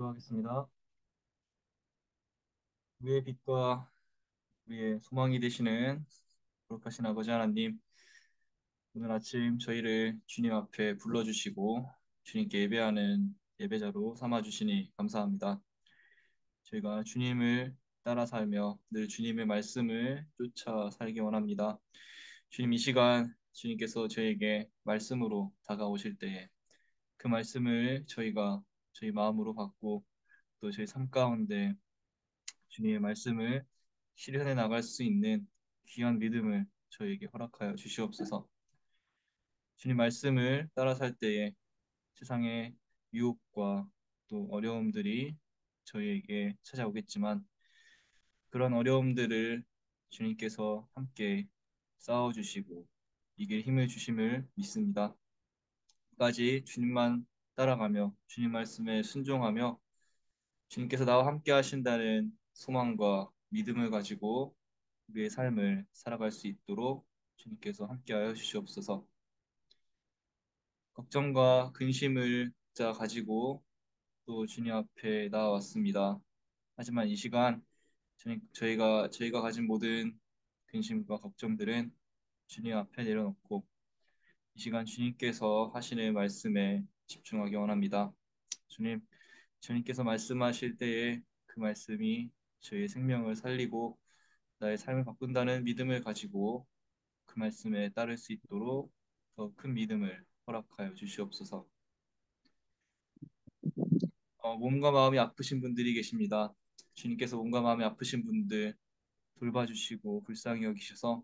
기도하겠습니다. 우리의 빛과 우리의 소망이 되시는 거룩하신 아버지 하나님, 오늘 아침 저희를 주님 앞에 불러주시고 주님께 예배하는 예배자로 삼아주시니 감사합니다. 저희가 주님을 따라 살며 늘 주님의 말씀을 쫓아 살기 원합니다. 주님, 이 시간 주님께서 저에게 말씀으로 다가오실 때에 그 말씀을 저희가 저희 마음으로 받고 또 저희 삶 가운데 주님의 말씀을 실현해 나갈 수 있는 귀한 믿음을 저에게 허락하여 주시옵소서. 주님 말씀을 따라 살 때에 세상의 유혹과 또 어려움들이 저희에게 찾아오겠지만 그런 어려움들을 주님께서 함께 싸워주시고 이길 힘을 주심을 믿습니다. 끝까지 주님만 따라가며 주님 말씀에 순종하며 주님께서 나와 함께 하신다는 소망과 믿음을 가지고 우리의 삶을 살아갈 수 있도록 주님께서 함께하여 주시옵소서. 걱정과 근심을 자 가지고 또 주님 앞에 나왔습니다. 하지만 이 시간 저희가 가진 모든 근심과 걱정들은 주님 앞에 내려놓고 이 시간 주님께서 하시는 말씀에 집중하기 원합니다. 주님, 주님께서 말씀하실 때에 그 말씀이 저희의 생명을 살리고 나의 삶을 바꾼다는 믿음을 가지고 그 말씀에 따를 수 있도록 더 큰 믿음을 허락하여 주시옵소서. 몸과 마음이 아프신 분들이 계십니다. 주님께서 몸과 마음이 아프신 분들 돌봐주시고 불쌍히 여기셔서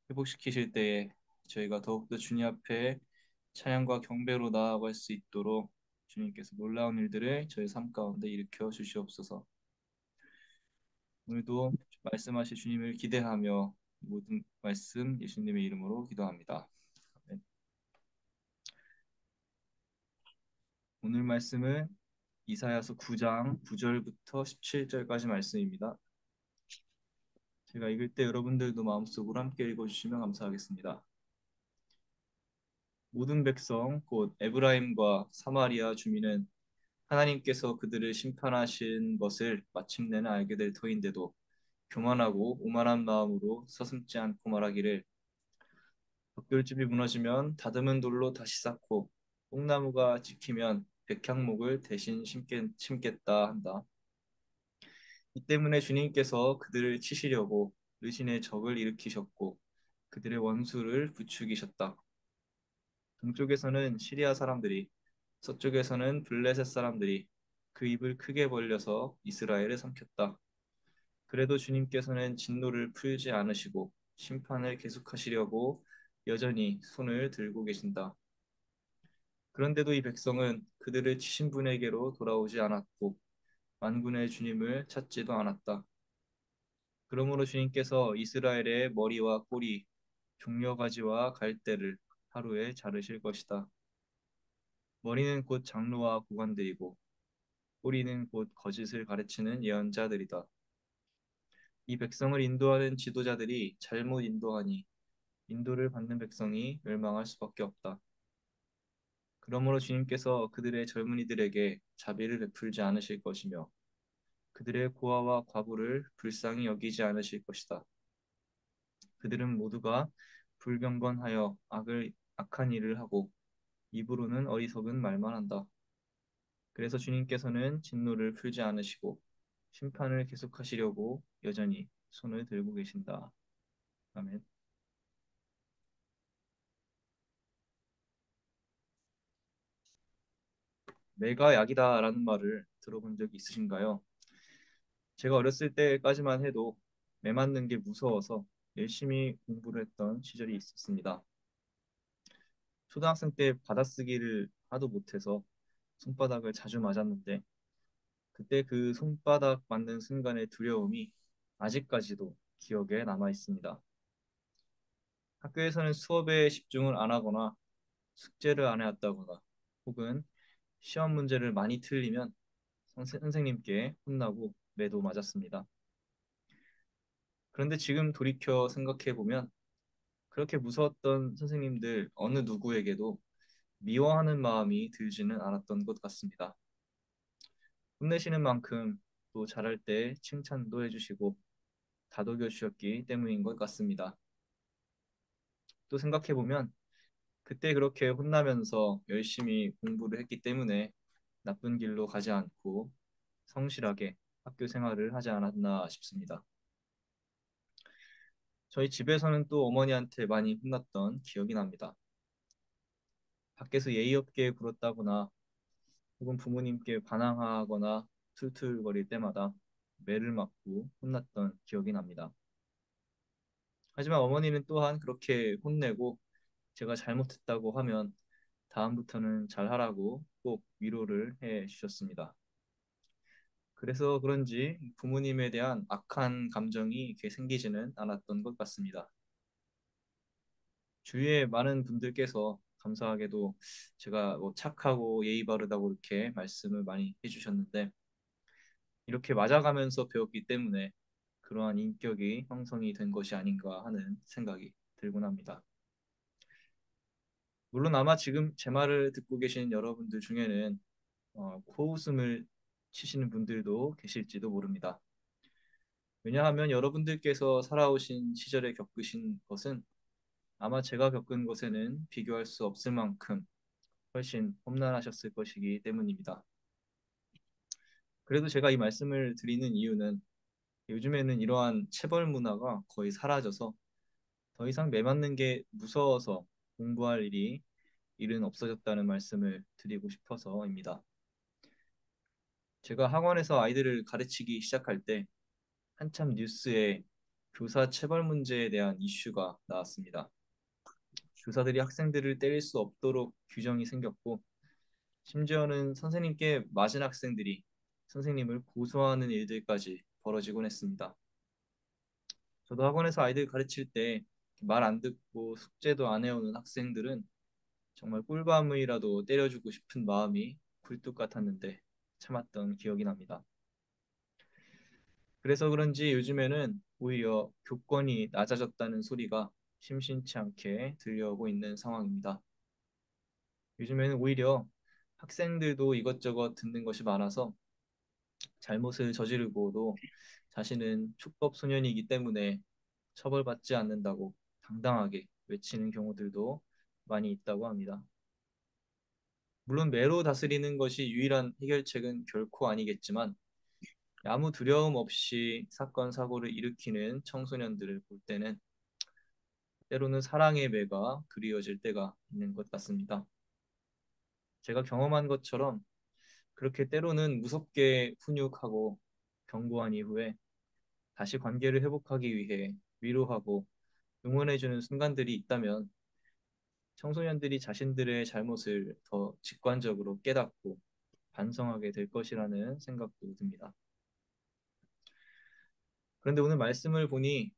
회복시키실 때에 저희가 더욱더 주님 앞에 찬양과 경배로 나아갈 수 있도록 주님께서 놀라운 일들을 저희 삶 가운데 일으켜 주시옵소서. 오늘도 말씀하실 주님을 기대하며 모든 말씀 예수님의 이름으로 기도합니다. 아멘. 오늘 말씀은 이사야서 9장 9절부터 17절까지 말씀입니다. 제가 읽을 때 여러분들도 마음속으로 함께 읽어주시면 감사하겠습니다. 모든 백성 곧 에브라임과 사마리아 주민은 하나님께서 그들을 심판하신 것을 마침내는 알게 될 터인데도 교만하고 오만한 마음으로 서슴지 않고 말하기를 벽돌집이 무너지면 다듬은 돌로 다시 쌓고 뽕나무가 지키면 백향목을 대신 심겠다 한다. 이 때문에 주님께서 그들을 치시려고 의신의 적을 일으키셨고 그들의 원수를 부추기셨다. 동쪽에서는 시리아 사람들이 서쪽에서는 블레셋 사람들이 그 입을 크게 벌려서 이스라엘을 삼켰다. 그래도 주님께서는 진노를 풀지 않으시고 심판을 계속하시려고 여전히 손을 들고 계신다. 그런데도 이 백성은 그들을 치신 분에게로 돌아오지 않았고 만군의 주님을 찾지도 않았다. 그러므로 주님께서 이스라엘의 머리와 꼬리, 종려가지와 갈대를 하루에 자르실 것이다. 머리는 곧 장로와 고관들이고 꼬리는 곧 거짓을 가르치는 예언자들이다. 이 백성을 인도하는 지도자들이 잘못 인도하니 인도를 받는 백성이 멸망할 수밖에 없다. 그러므로 주님께서 그들의 젊은이들에게 자비를 베풀지 않으실 것이며 그들의 고아와 과부를 불쌍히 여기지 않으실 것이다. 그들은 모두가 불경건하여 악한 일을 하고 입으로는 어리석은 말만 한다. 그래서 주님께서는 진노를 풀지 않으시고 심판을 계속하시려고 여전히 손을 들고 계신다. 아멘. 매가 약이다라는 말을 들어본 적이 있으신가요? 제가 어렸을 때까지만 해도 매 맞는 게 무서워서 열심히 공부를 했던 시절이 있었습니다. 초등학생 때 받아쓰기를 하도 못해서 손바닥을 자주 맞았는데 그때 그 손바닥 맞는 순간의 두려움이 아직까지도 기억에 남아 있습니다. 학교에서는 수업에 집중을 안 하거나 숙제를 안 해왔다거나 혹은 시험 문제를 많이 틀리면 선생님께 혼나고 매도 맞았습니다. 그런데 지금 돌이켜 생각해 보면 그렇게 무서웠던 선생님들 어느 누구에게도 미워하는 마음이 들지는 않았던 것 같습니다. 혼내시는 만큼 또 잘할 때 칭찬도 해주시고 다독여 주셨기 때문인 것 같습니다. 또 생각해보면 그때 그렇게 혼나면서 열심히 공부를 했기 때문에 나쁜 길로 가지 않고 성실하게 학교 생활을 하지 않았나 싶습니다. 저희 집에서는 또 어머니한테 많이 혼났던 기억이 납니다. 밖에서 예의 없게 굴었다거나 혹은 부모님께 반항하거나 툴툴거릴 때마다 매를 맞고 혼났던 기억이 납니다. 하지만 어머니는 또한 그렇게 혼내고 제가 잘못했다고 하면 다음부터는 잘하라고 꼭 위로를 해 주셨습니다. 그래서 그런지 부모님에 대한 악한 감정이 이렇게 생기지는 않았던 것 같습니다. 주위에 많은 분들께서 감사하게도 제가 뭐 착하고 예의 바르다고 이렇게 말씀을 많이 해주셨는데 이렇게 맞아가면서 배웠기 때문에 그러한 인격이 형성이 된 것이 아닌가 하는 생각이 들곤 합니다. 물론 아마 지금 제 말을 듣고 계신 여러분들 중에는 코웃음을 치시는 분들도 계실지도 모릅니다. 왜냐하면 여러분들께서 살아오신 시절에 겪으신 것은 아마 제가 겪은 것에는 비교할 수 없을 만큼 훨씬 험난하셨을 것이기 때문입니다. 그래도 제가 이 말씀을 드리는 이유는 요즘에는 이러한 체벌 문화가 거의 사라져서 더 이상 매 맞는 게 무서워서 공부할 일은 없어졌다는 말씀을 드리고 싶어서입니다. 제가 학원에서 아이들을 가르치기 시작할 때 한참 뉴스에 교사 체벌 문제에 대한 이슈가 나왔습니다. 교사들이 학생들을 때릴 수 없도록 규정이 생겼고 심지어는 선생님께 맞은 학생들이 선생님을 고소하는 일들까지 벌어지곤 했습니다. 저도 학원에서 아이들 가르칠 때 말 안 듣고 숙제도 안 해오는 학생들은 정말 꿀밤이라도 때려주고 싶은 마음이 굴뚝 같았는데 참았던 기억이 납니다. 그래서 그런지 요즘에는 오히려 교권이 낮아졌다는 소리가 심심치 않게 들려오고 있는 상황입니다. 요즘에는 오히려 학생들도 이것저것 듣는 것이 많아서 잘못을 저지르고도 자신은 축법 소년이기 때문에 처벌받지 않는다고 당당하게 외치는 경우들도 많이 있다고 합니다. 물론 매로 다스리는 것이 유일한 해결책은 결코 아니겠지만 아무 두려움 없이 사건 사고를 일으키는 청소년들을 볼 때는 때로는 사랑의 매가 그리워질 때가 있는 것 같습니다. 제가 경험한 것처럼 그렇게 때로는 무섭게 훈육하고 경고한 이후에 다시 관계를 회복하기 위해 위로하고 응원해주는 순간들이 있다면 청소년들이 자신들의 잘못을 더 직관적으로 깨닫고 반성하게 될 것이라는 생각도 듭니다. 그런데 오늘 말씀을 보니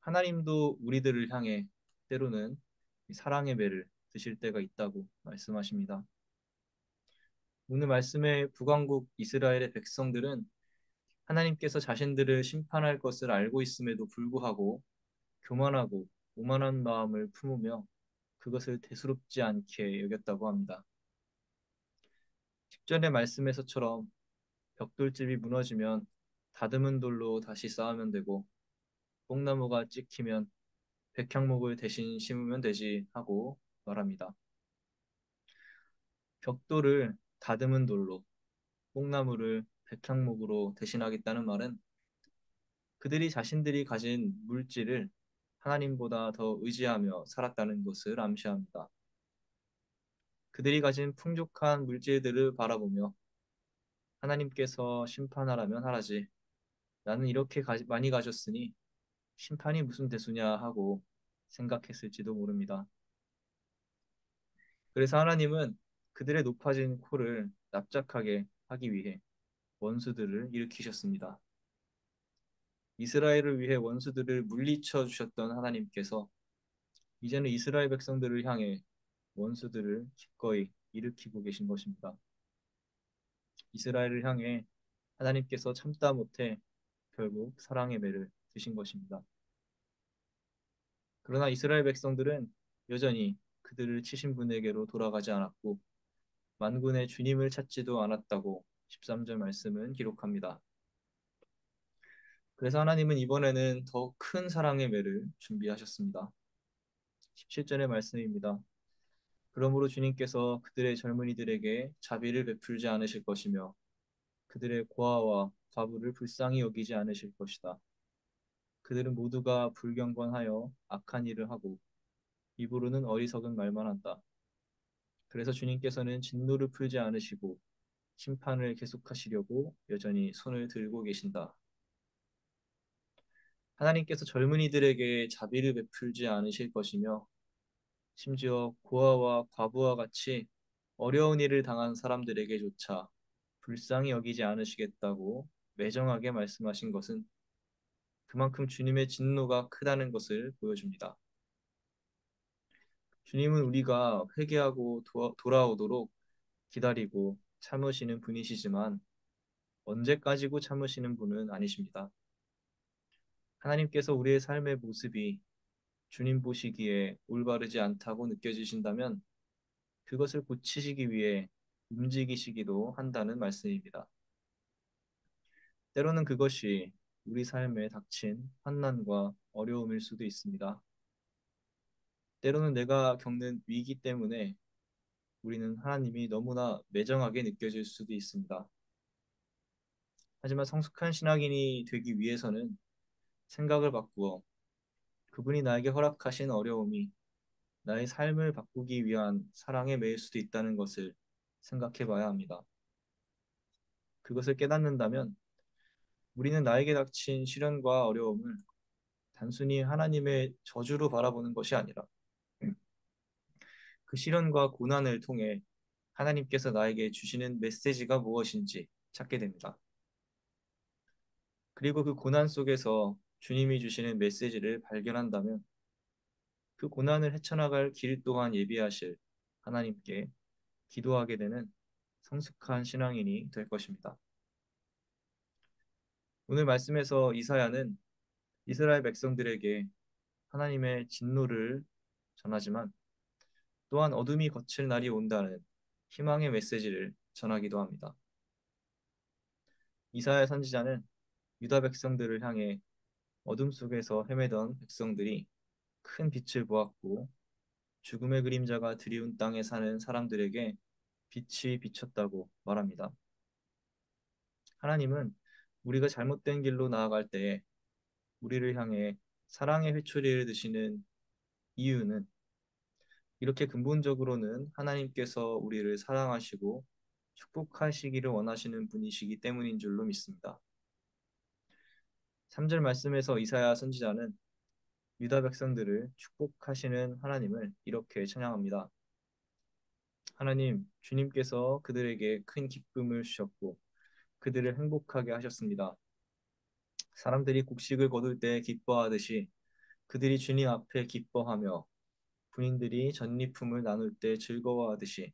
하나님도 우리들을 향해 때로는 사랑의 배를 드실 때가 있다고 말씀하십니다. 오늘 말씀의 북왕국 이스라엘의 백성들은 하나님께서 자신들을 심판할 것을 알고 있음에도 불구하고 교만하고 오만한 마음을 품으며 그것을 대수롭지 않게 여겼다고 합니다. 10절의 말씀에서처럼 벽돌집이 무너지면 다듬은 돌로 다시 쌓으면 되고 뽕나무가 찍히면 백향목을 대신 심으면 되지 하고 말합니다. 벽돌을 다듬은 돌로 뽕나무를 백향목으로 대신하겠다는 말은 그들이 자신들이 가진 물질을 하나님보다 더 의지하며 살았다는 것을 암시합니다. 그들이 가진 풍족한 물질들을 바라보며 하나님께서 심판하라면 하라지 나는 이렇게 많이 가졌으니 심판이 무슨 대수냐 하고 생각했을지도 모릅니다. 그래서 하나님은 그들의 높아진 코를 납작하게 하기 위해 원수들을 일으키셨습니다. 이스라엘을 위해 원수들을 물리쳐 주셨던 하나님께서 이제는 이스라엘 백성들을 향해 원수들을 기꺼이 일으키고 계신 것입니다. 이스라엘을 향해 하나님께서 참다 못해 결국 사랑의 매를 드신 것입니다. 그러나 이스라엘 백성들은 여전히 그들을 치신 분에게로 돌아가지 않았고 만군의 주님을 찾지도 않았다고 13절 말씀은 기록합니다. 그래서 하나님은 이번에는 더 큰 사랑의 매를 준비하셨습니다. 17절의 말씀입니다. 그러므로 주님께서 그들의 젊은이들에게 자비를 베풀지 않으실 것이며 그들의 고아와 과부를 불쌍히 여기지 않으실 것이다. 그들은 모두가 불경건하여 악한 일을 하고 입으로는 어리석은 말만 한다. 그래서 주님께서는 진노를 풀지 않으시고 심판을 계속하시려고 여전히 손을 들고 계신다. 하나님께서 젊은이들에게 자비를 베풀지 않으실 것이며 심지어 고아와 과부와 같이 어려운 일을 당한 사람들에게조차 불쌍히 여기지 않으시겠다고 매정하게 말씀하신 것은 그만큼 주님의 진노가 크다는 것을 보여줍니다. 주님은 우리가 회개하고 돌아오도록 기다리고 참으시는 분이시지만 언제까지고 참으시는 분은 아니십니다. 하나님께서 우리의 삶의 모습이 주님 보시기에 올바르지 않다고 느껴지신다면 그것을 고치시기 위해 움직이시기도 한다는 말씀입니다. 때로는 그것이 우리 삶에 닥친 환난과 어려움일 수도 있습니다. 때로는 내가 겪는 위기 때문에 우리는 하나님이 너무나 매정하게 느껴질 수도 있습니다. 하지만 성숙한 신앙인이 되기 위해서는 생각을 바꾸어 그분이 나에게 허락하신 어려움이 나의 삶을 바꾸기 위한 사랑의 매일 수도 있다는 것을 생각해 봐야 합니다. 그것을 깨닫는다면 우리는 나에게 닥친 시련과 어려움을 단순히 하나님의 저주로 바라보는 것이 아니라 그 시련과 고난을 통해 하나님께서 나에게 주시는 메시지가 무엇인지 찾게 됩니다. 그리고 그 고난 속에서 주님이 주시는 메시지를 발견한다면 그 고난을 헤쳐나갈 길 또한 예비하실 하나님께 기도하게 되는 성숙한 신앙인이 될 것입니다. 오늘 말씀에서 이사야는 이스라엘 백성들에게 하나님의 진노를 전하지만 또한 어둠이 거칠 날이 온다는 희망의 메시지를 전하기도 합니다. 이사야 선지자는 유다 백성들을 향해 어둠 속에서 헤매던 백성들이 큰 빛을 보았고 죽음의 그림자가 드리운 땅에 사는 사람들에게 빛이 비쳤다고 말합니다. 하나님은 우리가 잘못된 길로 나아갈 때에 우리를 향해 사랑의 회초리를 드시는 이유는 이렇게 근본적으로는 하나님께서 우리를 사랑하시고 축복하시기를 원하시는 분이시기 때문인 줄로 믿습니다. 3절 말씀에서 이사야 선지자는 유다 백성들을 축복하시는 하나님을 이렇게 찬양합니다. 하나님, 주님께서 그들에게 큰 기쁨을 주셨고 그들을 행복하게 하셨습니다. 사람들이 곡식을 거둘 때 기뻐하듯이 그들이 주님 앞에 기뻐하며 군인들이 전리품을 나눌 때 즐거워하듯이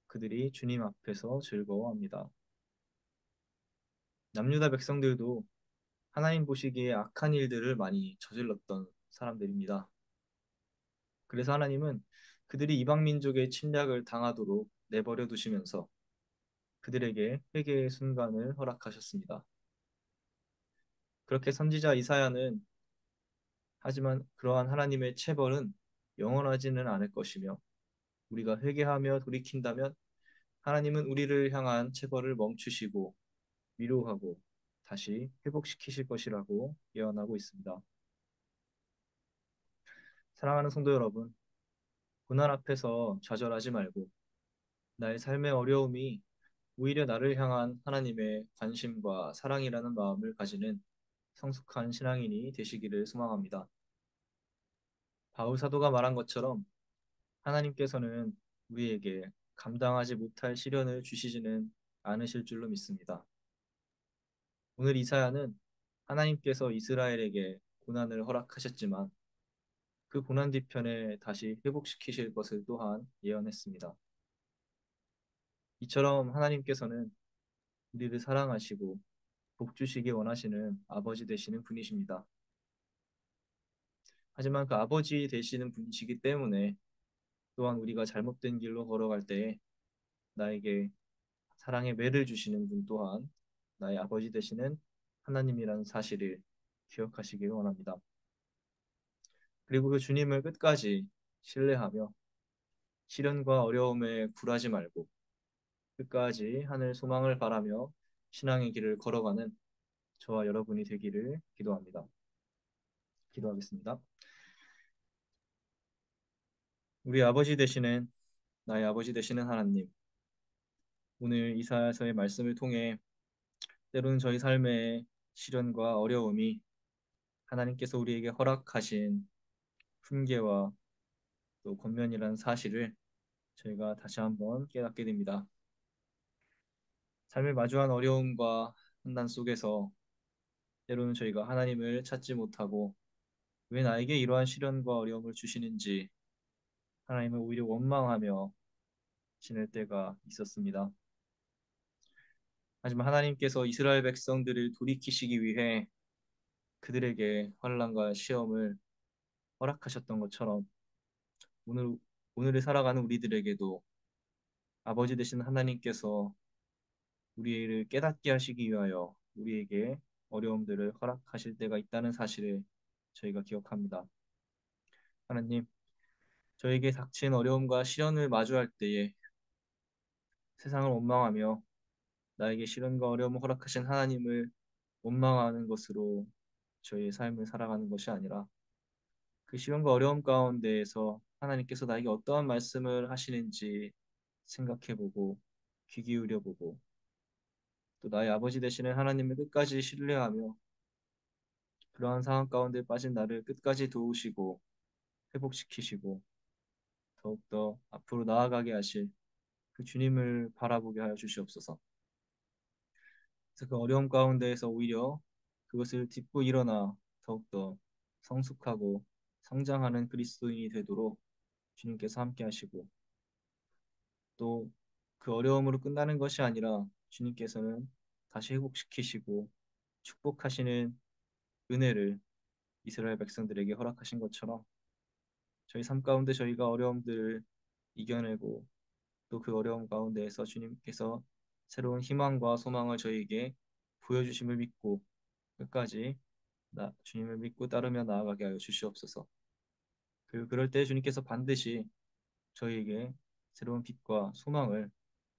그들이 주님 앞에서 즐거워합니다. 남유다 백성들도 하나님 보시기에 악한 일들을 많이 저질렀던 사람들입니다. 그래서 하나님은 그들이 이방 민족의 침략을 당하도록 내버려 두시면서 그들에게 회개의 순간을 허락하셨습니다. 그렇게 선지자 이사야는 하지만 그러한 하나님의 체벌은 영원하지는 않을 것이며 우리가 회개하며 돌이킨다면 하나님은 우리를 향한 체벌을 멈추시고 위로하고 다시 회복시키실 것이라고 예언하고 있습니다. 사랑하는 성도 여러분, 고난 앞에서 좌절하지 말고 나의 삶의 어려움이 오히려 나를 향한 하나님의 관심과 사랑이라는 마음을 가지는 성숙한 신앙인이 되시기를 소망합니다. 바울 사도가 말한 것처럼 하나님께서는 우리에게 감당하지 못할 시련을 주시지는 않으실 줄로 믿습니다. 오늘 이사야는 하나님께서 이스라엘에게 고난을 허락하셨지만 그 고난 뒤편에 다시 회복시키실 것을 또한 예언했습니다. 이처럼 하나님께서는 우리를 사랑하시고 복 주시기 원하시는 아버지 되시는 분이십니다. 하지만 그 아버지 되시는 분이시기 때문에 또한 우리가 잘못된 길로 걸어갈 때에 나에게 사랑의 매를 주시는 분 또한 나의 아버지 되시는 하나님이라는 사실을 기억하시길 원합니다. 그리고 그 주님을 끝까지 신뢰하며 시련과 어려움에 굴하지 말고 끝까지 하늘 소망을 바라며 신앙의 길을 걸어가는 저와 여러분이 되기를 기도합니다. 기도하겠습니다. 우리 아버지 되시는 나의 아버지 되시는 하나님, 오늘 이사야서의 말씀을 통해 때로는 저희 삶의 시련과 어려움이 하나님께서 우리에게 허락하신 훈계와 또 권면이라는 사실을 저희가 다시 한번 깨닫게 됩니다. 삶을 마주한 어려움과 환난 속에서 때로는 저희가 하나님을 찾지 못하고 왜 나에게 이러한 시련과 어려움을 주시는지 하나님을 오히려 원망하며 지낼 때가 있었습니다. 하지만 하나님께서 이스라엘 백성들을 돌이키시기 위해 그들에게 환난과 시험을 허락하셨던 것처럼 오늘 오늘을 살아가는 우리들에게도 아버지 되신 하나님께서 우리를 깨닫게 하시기 위하여 우리에게 어려움들을 허락하실 때가 있다는 사실을 저희가 기억합니다. 하나님, 저에게 닥친 어려움과 시련을 마주할 때에 세상을 원망하며 나에게 시련과 어려움을 허락하신 하나님을 원망하는 것으로 저희의 삶을 살아가는 것이 아니라 그 시련과 어려움 가운데에서 하나님께서 나에게 어떠한 말씀을 하시는지 생각해보고 귀 기울여보고 또 나의 아버지 되시는 하나님을 끝까지 신뢰하며 그러한 상황 가운데 빠진 나를 끝까지 도우시고 회복시키시고 더욱더 앞으로 나아가게 하실 그 주님을 바라보게 하여 주시옵소서. 그래서 그 어려움 가운데에서 오히려 그것을 딛고 일어나 더욱더 성숙하고 성장하는 그리스도인이 되도록 주님께서 함께 하시고 또 그 어려움으로 끝나는 것이 아니라 주님께서는 다시 회복시키시고 축복하시는 은혜를 이스라엘 백성들에게 허락하신 것처럼 저희 삶 가운데 저희가 어려움들을 이겨내고 또 그 어려움 가운데에서 주님께서 새로운 희망과 소망을 저희에게 보여주심을 믿고 끝까지 주님을 믿고 따르며 나아가게 하여 주시옵소서. 그럴 때 주님께서 반드시 저희에게 새로운 빛과 소망을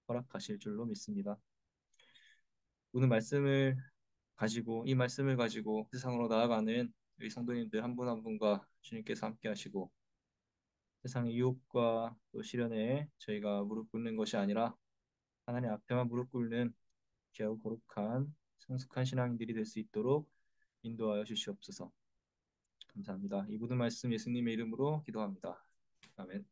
허락하실 줄로 믿습니다. 오늘 이 말씀을 가지고 세상으로 나아가는 우리 성도님들 한 분 한 분과 주님께서 함께 하시고 세상의 유혹과 또 시련에 저희가 무릎 꿇는 것이 아니라 하나님 앞에만 무릎 꿇는 귀하고 거룩한 성숙한 신앙인들이 될 수 있도록 인도하여 주시옵소서. 감사합니다. 이 모든 말씀 예수님의 이름으로 기도합니다. 아멘.